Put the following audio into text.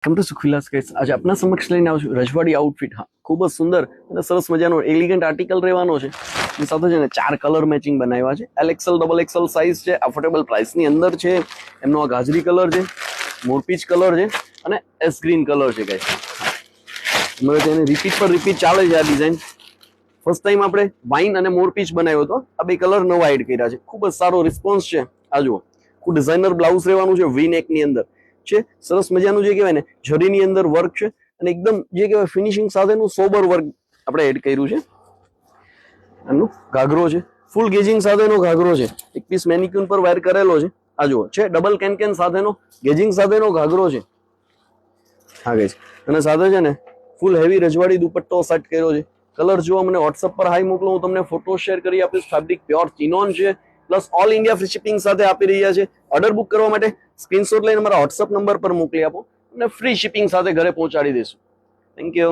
Came to સુખવિલાસ guys, આજે આપના સમક્ષ લઈને આવું છું રજવાડી આઉટફિટ. હા, ખૂબ જ સુંદર અને સરસ મજાનો એલિગન્ટ આર્ટિકલ રહેવાનો છે. એની સાથે છે ને 4 કલર મેચિંગ બનાવ્યા છે. LXL ડબલ XL સાઇઝ છે, અફોર્ડેબલ પ્રાઇસની અંદર છે. એમનો આ ગાજરી કલર છે, મોરપીચ કલર છે અને એસ ગ્રીન કલર છે ગાઈસ. મને તેને રિપીટ પર રિપીટ ચાલે છે આ ડિઝાઇન. ફર્સ્ટ ટાઈમ આપણે વાઇન અને મોરપીચ બનાવ્યો હતો, આ બે કલર નવા એડ કર્યા છે. ખૂબ જ સારો રિસ્પોન્સ છે. આ જુઓ, ખૂબ ડિઝાઇનર બ્લાઉઝ રહેવાનું છે, વી નેક ની અંદર છે. સરસ મજાનું જે કહેવાય ને જરીની અંદર વર્ક છે અને એકદમ જે કહેવાય ફિનિશિંગ સાથેનું સોબર વર્ક આપણે એડ કર્યું છે. એમનો ઘાઘરો છે, ફૂલ ગેજિંગ સાથેનો ઘાઘરો છે. એક પીસ મેનિક્યુન પર વેર કરેલો છે. આ જુઓ છે ડબલ કેન સાથેનો ગેજિંગ સાથેનો ઘાઘરો છે. હા ગાઈસ, અને સાથે છે ને ફૂલ હેવી રજવાડી દુપટ્ટો સેટ કર્યો છે. કલર જુઓ, મને વોટ્સઅપ પર હાઈ મોકલો, હું તમને ફોટો શેર કરી આપીશ. ફેબ્રિક પ્યોર ચિનોન છે, plus all India free shipping સાથે આપી રહ્યા છે. ઓર્ડર બુક કરવા માટે સ્ક્રીનશોટ લઈને મારા વોટ્સઅપ નંબર પર મોકલી આપો અને ફ્રી શિપિંગ સાથે ઘરે પહોંચાડી દઈશું. Thank you.